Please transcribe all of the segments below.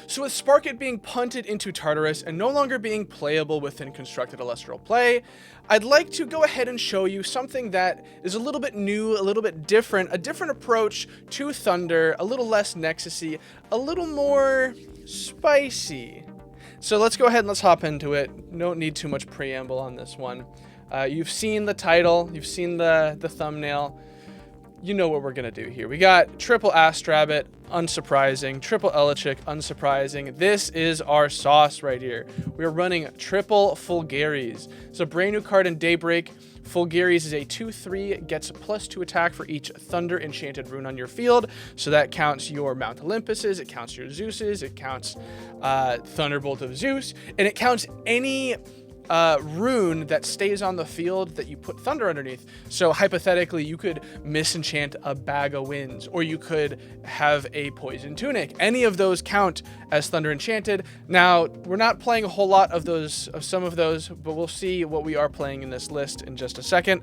So with Sparkitt being punted into Tartarus and no longer being playable within constructed Elestral play, I'd like to go ahead and show you something that is a little bit new, a little bit different, a different approach to Thunder, a little less Nexusy, a little more spicy. So let's go ahead and let's hop into it. Don't need too much preamble on this one. You've seen the title, you've seen the thumbnail. You know what we're going to do here. We got triple Astrabbit, unsurprising. Triple Elechic, unsurprising. This is our sauce right here. We are running triple Fulgaries. It's a brand new card in Daybreak. Fulgaries is a 2/3, gets +2 attack for each Thunder enchanted rune on your field. So that counts your Mount Olympuses, it counts your Zeuses, it counts Thunderbolt of Zeus, and it counts any rune that stays on the field that you put Thunder underneath. So hypothetically, you could misenchant a Bag of Winds, or you could have a Poison Tunic. Any of those count as Thunder enchanted. Now, we're not playing a whole lot of those, of some of those, but we'll see what we are playing in this list in just a second.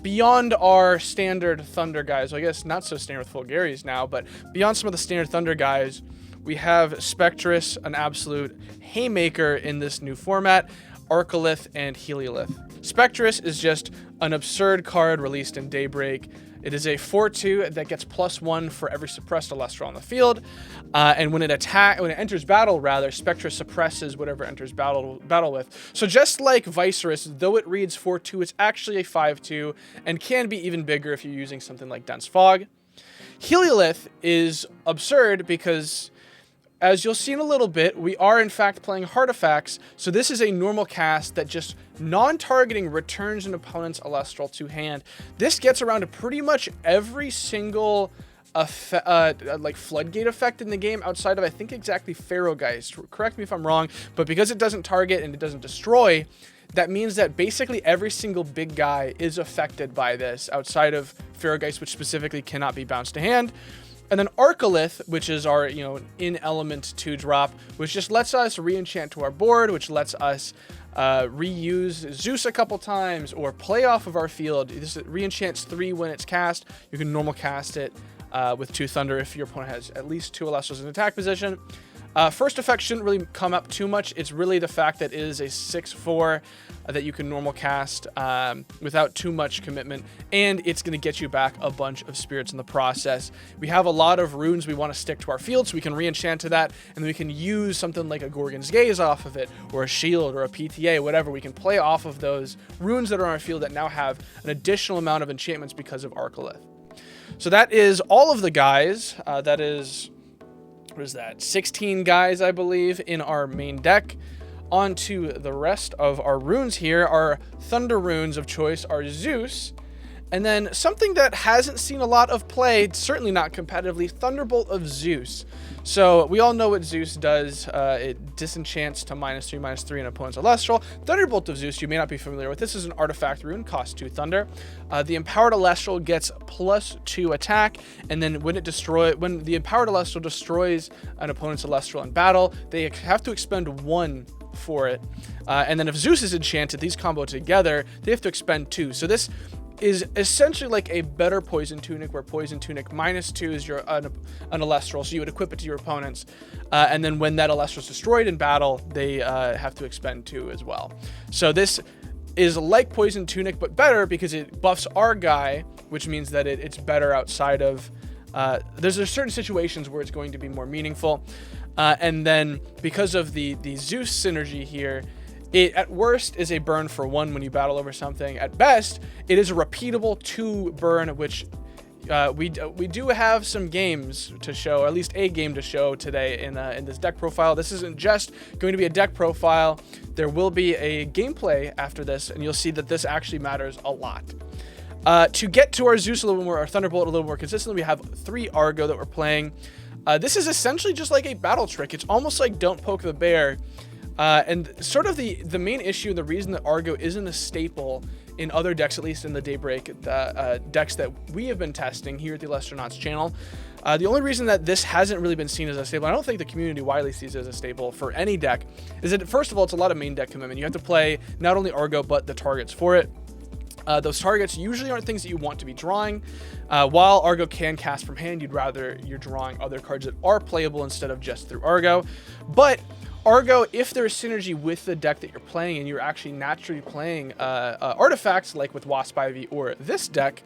Beyond our standard Thunder guys, well, I guess not so standard with Fulgaries now, but beyond some of the standard Thunder guys, we have Spectrus, an absolute haymaker in this new format, Arcolith, and Heliolith. Spectrus is just an absurd card released in Daybreak. It is a 4/2 that gets +1 for every suppressed Elestral on the field, and when it enters battle, Spectrus suppresses whatever it enters battle with. So just like Viserys, though it reads 4/2, it's actually a 5/2 and can be even bigger if you're using something like Dense Fog. Heliolith is absurd because, as you'll see in a little bit, we are in fact playing Heartifacts, so this is a normal cast that just non-targeting returns an opponent's Elestral to hand. This gets around to pretty much every single like floodgate effect in the game outside of, I think, exactly Pharaohgeist. Correct me if I'm wrong, but because it doesn't target and it doesn't destroy, that means that basically every single big guy is affected by this outside of Pharaohgeist, which specifically cannot be bounced to hand. And then Arcolith, which is our, in element 2-drop, which just lets us re-enchant to our board, which lets us reuse Zeus a couple times or play off of our field. This re-enchants 3 when it's cast. You can normal cast it with 2 Thunder if your opponent has at least 2 Elestrals in attack position. First effect shouldn't really come up too much. It's really the fact that it is a 6/4 that you can normal cast without too much commitment, and it's going to get you back a bunch of spirits in the process. We have a lot of runes we want to stick to our field, so we can re-enchant to that, and then we can use something like a Gorgon's Gaze off of it, or a Shield, or a PTA, whatever. We can play off of those runes that are on our field that now have an additional amount of enchantments because of Arcolith. So that is all of the guys. That is... what is that? 16 guys, I believe, in our main deck. On to the rest of our runes here. Our Thunder runes of choice are Zeus, and then something that hasn't seen a lot of play, certainly not competitively, Thunderbolt of Zeus. So we all know what Zeus does. It disenchants to -3/-3 an opponent's Elestral. Thunderbolt of Zeus, you may not be familiar with. This is an artifact rune, costs 2 Thunder. The empowered Elestral gets +2 attack, and then when the empowered Elestral destroys an opponent's Elestral in battle, they have to expend 1 for it. And then if Zeus is enchanted, these combo together, they have to expend 2. So this is essentially like a better Poison Tunic, where Poison Tunic -2 is your an Elestral, so you would equip it to your opponents, and then when that Elestral is destroyed in battle, they have to expend 2 as well. So this is like Poison Tunic, but better because it buffs our guy, which means that it's better outside of... there's certain situations where it's going to be more meaningful, and then because of the Zeus synergy here, it, at worst, is a burn for 1 when you battle over something. At best, it is a repeatable 2 burn, which we do have some games to show, or at least a game to show today in this deck profile. This isn't just going to be a deck profile. There will be a gameplay after this, and you'll see that this actually matters a lot. To get to our Zeus a little more, our Thunderbolt a little more consistently, we have 3 Argo that we're playing. This is essentially just like a battle trick. It's almost like Don't Poke the Bear. And sort of the main issue, the reason that Argo isn't a staple in other decks, at least in the Daybreak decks that we have been testing here at the Elestronauts channel, the only reason that this hasn't really been seen as a staple, I don't think the community widely sees it as a staple for any deck, is that first of all, it's a lot of main deck commitment. You have to play not only Argo, but the targets for it. Those targets usually aren't things that you want to be drawing. While Argo can cast from hand, you're drawing other cards that are playable instead of just through Argo. But Argo, if there's synergy with the deck that you're playing and you're actually naturally playing artifacts like with Wasp Ivy or this deck,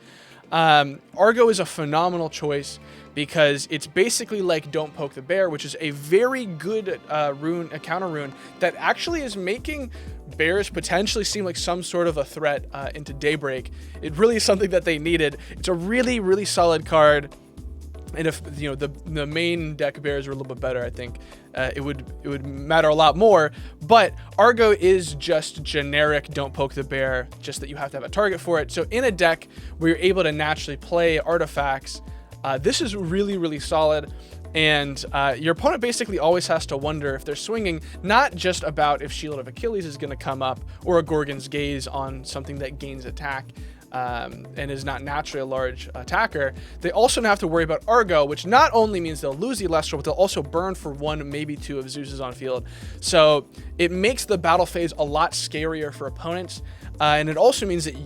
Argo is a phenomenal choice because it's basically like Don't Poke the Bear, which is a very good rune, a counter rune that actually is making bears potentially seem like some sort of a threat into Daybreak. It really is something that they needed. It's a really, really solid card. And if the main deck bears were a little bit better, I think it would matter a lot more. But Argo is just generic Don't Poke the Bear, just that you have to have a target for it. So in a deck where you're able to naturally play artifacts, this is really, really solid. And your opponent basically always has to wonder if they're swinging, not just about if Shield of Achilles is going to come up or a Gorgon's Gaze on something that gains attack and is not naturally a large attacker. They also have to worry about Argo, which not only means they'll lose the Elestral, but they'll also burn for 1, maybe 2 of Zeus's on field. So it makes the battle phase a lot scarier for opponents. And it also means that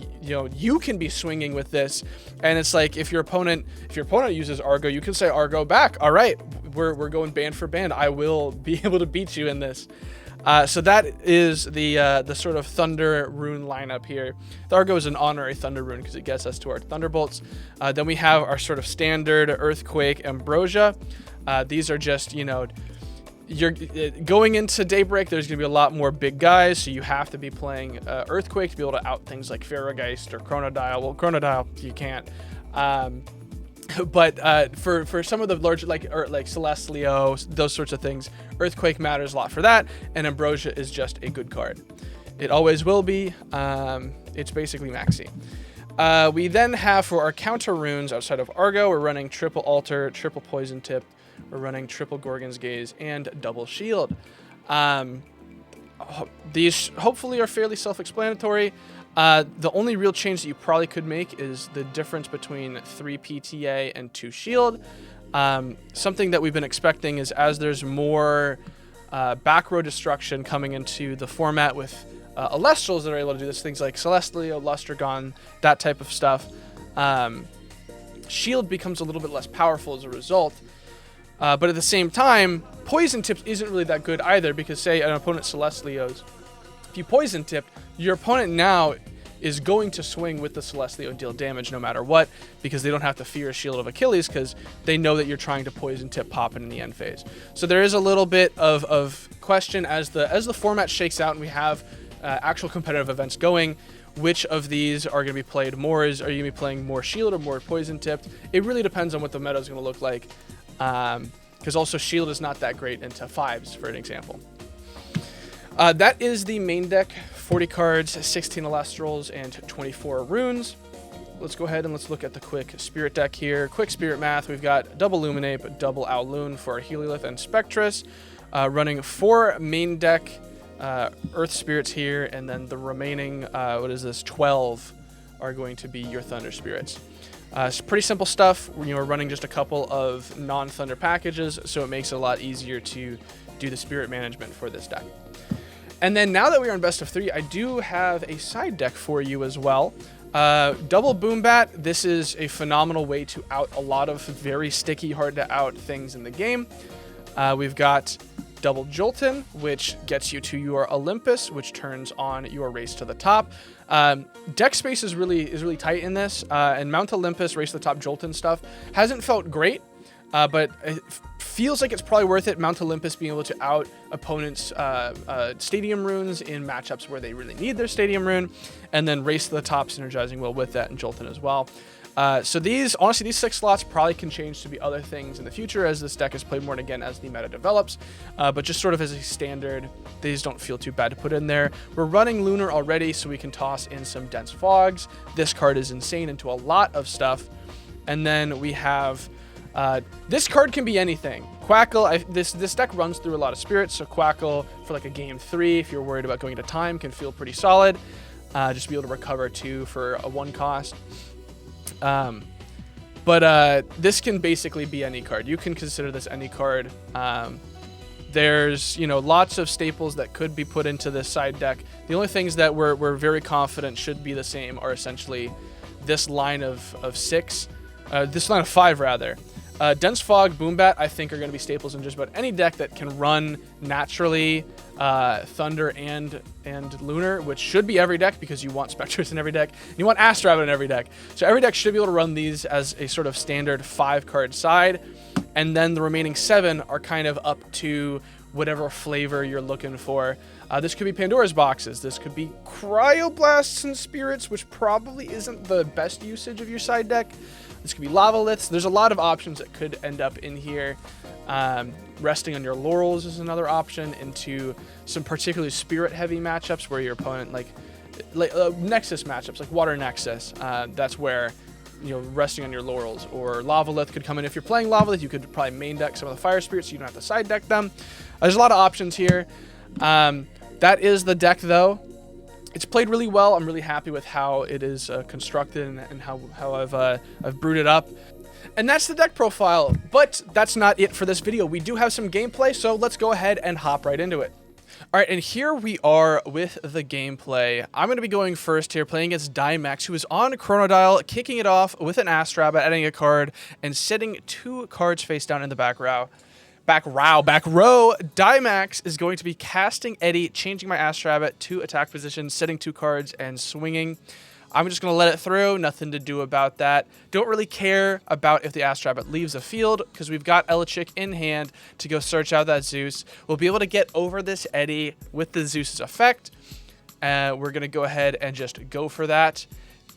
you can be swinging with this, and it's like if your opponent uses Argo, you can say Argo back. All right, we're going band for band. I will be able to beat you in this. So that is the sort of Thunder rune lineup here. The Argo is an honorary Thunder rune because it gets us to our Thunderbolts. Then we have our sort of standard Earthquake, Ambrosia. These are just you're going into Daybreak. There's going to be a lot more big guys, so you have to be playing Earthquake to be able to out things like Ferrogeist or Chronodial. Well, Chronodial you can't. But for some of the larger like Celestlio, those sorts of things, Earthquake matters a lot for that, and Ambrosia is just a good card. It always will be. It's basically maxi. We then have for our counter runes outside of Argo, we're running triple Altar, triple Poison Tip, we're running triple Gorgon's Gaze, and double Shield. These hopefully are fairly self-explanatory. The only real change that you probably could make is the difference between 3 PTA and 2 Shield. Something that we've been expecting is as there's more back row destruction coming into the format with Elestrals that are able to do this, things like Celestlio, Lustragon, that type of stuff, Shield becomes a little bit less powerful as a result. But at the same time, Poison Tips isn't really that good either because, say, an opponent Celestlios, if you Poison Tipped, your opponent now is going to swing with the Celestlio and deal damage no matter what because they don't have to fear a Shield of Achilles because they know that you're trying to Poison Tip pop in the end phase. So there is a little bit of question as the format shakes out and we have actual competitive events going. Which of these are going to be played more? Are you going to be playing more Shield or more Poison Tipped? It really depends on what the meta is going to look like. Because also Shield is not that great into 5s, for an example. That is the main deck. 40 cards, 16 Elestrals, and 24 runes. Let's go ahead and let's look at the quick Spirit deck here. Quick Spirit math. We've got double Luminape, double Owloon for our Heliolith and Spectress. Running 4 main deck Earth Spirits here, and then the remaining, 12 are going to be your Thunder Spirits. It's pretty simple stuff. We're running just a couple of non-Thunder packages, so it makes it a lot easier to do the Spirit management for this deck. And then now that we are in best of 3, I do have a side deck for you as well. Double Boombat. This is a phenomenal way to out a lot of very sticky, hard to out things in the game. We've got double Jolton, which gets you to your Olympus, which turns on your Race to the Top. Deck space is really tight in this, and Mount Olympus, Race to the Top, Jolton stuff hasn't felt great, but it feels like it's probably worth it. Mount Olympus being able to out opponents' stadium runes in matchups where they really need their stadium rune, and then Race to the Top synergizing well with that and Jolton as well. So these 6 slots probably can change to be other things in the future as this deck is played more and again as the meta develops. But just sort of as a standard, these don't feel too bad to put in there. We're running Lunar already, so we can toss in some Dense Fogs. This card is insane into a lot of stuff. And then we have, this card can be anything. Quackle, this deck runs through a lot of spirits, so Quackle for like a game 3, if you're worried about going to time, can feel pretty solid. Just be able to recover 2 for a 1 cost. But this can basically be any card. You can consider this any card. There's, you know, lots of staples that could be put into this side deck. The only things that we're very confident should be the same are essentially this line of this line of 5 rather. Dense Fog, Boombat, I think are going to be staples in just about any deck that can run naturally Thunder and Lunar, which should be every deck because you want Spectres in every deck. And you want Astrabbit in every deck. So every deck should be able to run these as a sort of standard 5-card side. And then the remaining 7 are kind of up to whatever flavor you're looking for. This could be Pandora's Boxes. This could be Cryoblasts and Spirits, which probably isn't the best usage of your side deck. This could be Lavaliths. There's a lot of options that could end up in here. Resting on your laurels is another option into some particularly spirit-heavy matchups where your opponent, like Nexus matchups, like Water Nexus. That's where, you know, resting on your laurels. Or Lavalith could come in. If you're playing Lavalith, you could probably main deck some of the Fire Spirits so you don't have to side deck them. There's a lot of options here. That is the deck, though. It's played really well. I'm really happy with how it is constructed and how I've brewed it up. And that's the deck profile, but that's not it for this video. We do have some gameplay, so let's go ahead and hop right into it. All right, and here we are with the gameplay. I'm going to be going first here, playing against Dymax, who is on Chronodial, kicking it off with an Astrabbit, adding a card, and sitting 2 cards face down in the back row. Back row. Dymax is going to be casting Eddy, changing my Astrabbit to attack position, setting 2 cards, and swinging. I'm just going to let it through. Nothing to do about that. Don't really care about if the Astrabbit leaves the field because we've got Elechick in hand to go search out that Zeus. We'll be able to get over this Eddy with the Zeus's effect. We're going to go ahead and just go for that.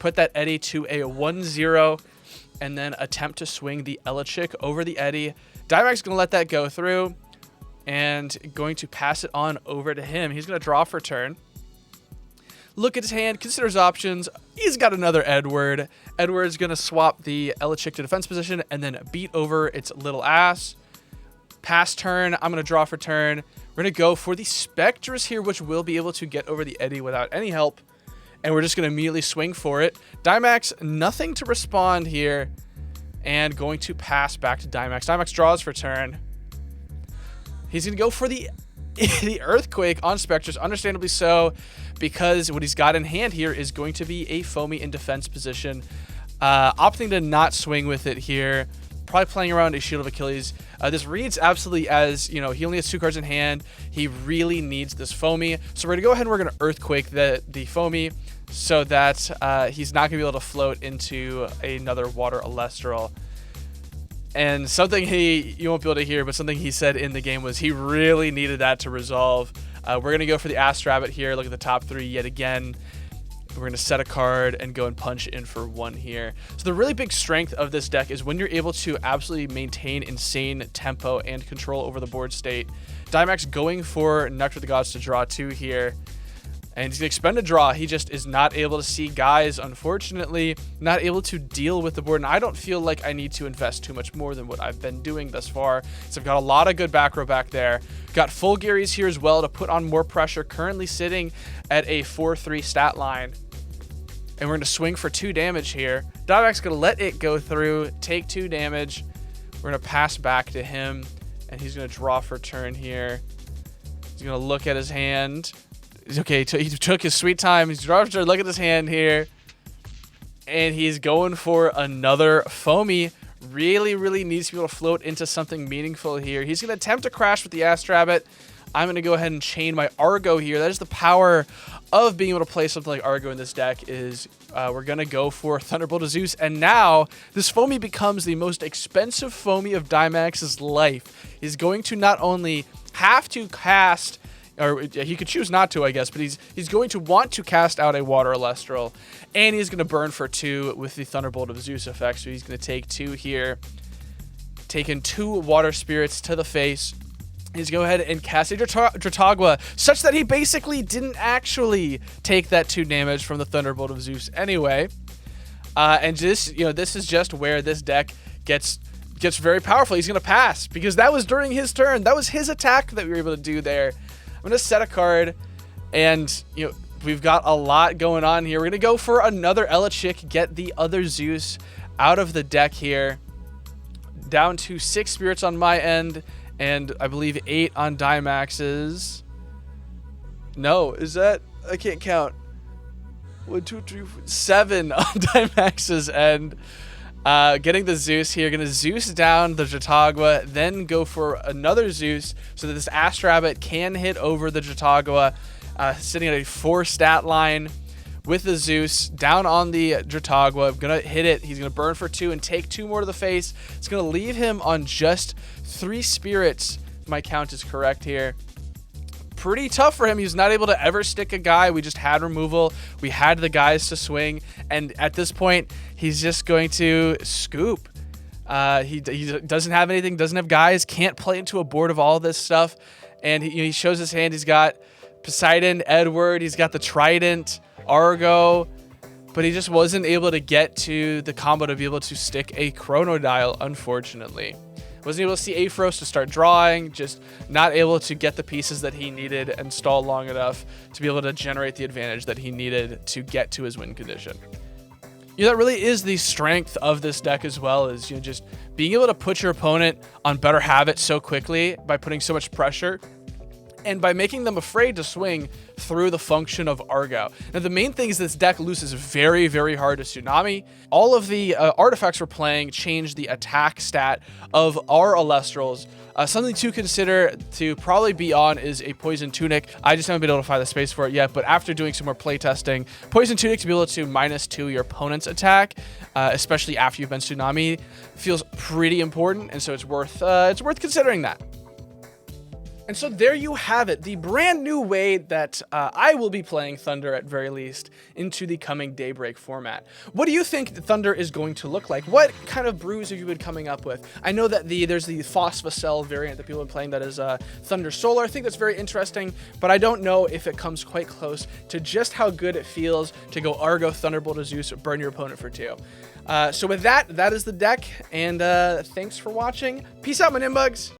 Put that Eddy to a 1-0 and then attempt to swing the Elechick over the Eddy. Dymax is going to let that go through and going to pass it on over to him. He's going to draw for turn. Look at his hand, consider his options. He's got another Edward. Edward's going to swap the Elechick to defense position and then beat over its little ass. Pass turn. I'm going to draw for turn. We're going to go for the Spectres here, which will be able to get over the Eddy without any help. And we're just going to immediately swing for it. Dymax, nothing to respond here. And going to pass back to Dymax. Dymax draws for turn. He's going to go for the Earthquake on Spectres, understandably so, because what he's got in hand here is going to be a Foamy in defense position. Opting to not swing with it here. Probably playing around a Shield of Achilles. This reads absolutely as, you know, he only has 2 cards in hand. He really needs this Foamy. So we're going to go ahead and we're going to Earthquake the Foamy so that he's not going to be able to float into another Water Elestral. And something you won't be able to hear, but something he said in the game was he really needed that to resolve. We're going to go for the Astrabbit here. Look at the top 3 yet again. We're going to set a card and go and punch in for 1 here. So the really big strength of this deck is when you're able to absolutely maintain insane tempo and control over the board state. Dymax going for Nectar of the Gods to draw 2 here. And he's going to expend a draw. He just is not able to see guys, unfortunately, not able to deal with the board. And I don't feel like I need to invest too much more than what I've been doing thus far. So I've got a lot of good back row back there. Got full Gary's here as well to put on more pressure. Currently sitting at a 4-3 stat line. And we're going to swing for 2 damage here. Dymax going to let it go through, take 2 damage. We're going to pass back to him. And he's going to draw for turn here. He's going to look at his hand. Okay, he took his sweet time. He's drawing for turn. Look at his hand here. And he's going for another Foamy. Really, really needs to be able to float into something meaningful here. He's going to attempt to crash with the Astrabbit. I'm going to go ahead and chain my Argo here. That is the power of being able to play something like Argo in this deck is we're going to go for Thunderbolt of Zeus. And now this Foamy becomes the most expensive Foamy of Dymax's life. He's going to not only have to cast, or he could choose not to, I guess, but he's going to want to cast out a Water Elestral, and he's going to burn for 2 with the Thunderbolt of Zeus effect. So he's going to take 2 here, taking 2 Water Spirits to the face. He's going to go ahead and cast a Dratagua, such that he basically didn't actually take that 2 damage from the Thunderbolt of Zeus anyway. And this is just where this deck gets very powerful. He's going to pass because that was during his turn. That was his attack that we were able to do there. I'm going to set a card, and we've got a lot going on here. We're going to go for another Elechick, get the other Zeus out of the deck here. Down to 6 spirits on my end, and I believe 8 on Dynamaxes. No, is that? I can't count. 1, 2, 3, 4, 7 on Dynamaxes, and getting the Zeus here. Gonna Zeus down the Jatagua, then go for another Zeus so that this Astrabbit can hit over the Jatagua, sitting at a 4 stat line with the Zeus down on the Jatagua. Gonna hit it. He's gonna burn for 2 and take 2 more to the face. It's gonna leave him on just 3 spirits, if my count is correct here. Pretty tough for him. He was not able to ever stick a guy. We just had removal. We had the guys to swing. And at this point, he's just going to scoop. He doesn't have anything, doesn't have guys, can't play into a board of all this stuff. And he shows his hand. He's got Poseidon, Edward. He's got the Trident, Argo. But he just wasn't able to get to the combo to be able to stick a Chronodial, unfortunately. Wasn't able to see Aphros to start drawing, just not able to get the pieces that he needed and stall long enough to be able to generate the advantage that he needed to get to his win condition. That really is the strength of this deck as well, is just being able to put your opponent on better habits so quickly by putting so much pressure and by making them afraid to swing through the function of Argo. Now, the main thing is this deck loses very, very hard to Tsunami. All of the artifacts we're playing change the attack stat of our Elestrals. Something to consider to probably be on is a Poison Tunic. I just haven't been able to find the space for it yet, but after doing some more playtesting, Poison Tunic to be able to -2 your opponent's attack, especially after you've been Tsunami, feels pretty important, and so it's worth considering that. And so there you have it, the brand new way that I will be playing Thunder, at very least, into the coming Daybreak format. What do you think Thunder is going to look like? What kind of brews have you been coming up with? I know that there's the Phosphocell variant that people have been playing that is Thunder Solar. I think that's very interesting, but I don't know if it comes quite close to just how good it feels to go Argo, Thunderbolt, Zeus, burn your opponent for 2. So with that is the deck, and thanks for watching. Peace out, my Nimbugs!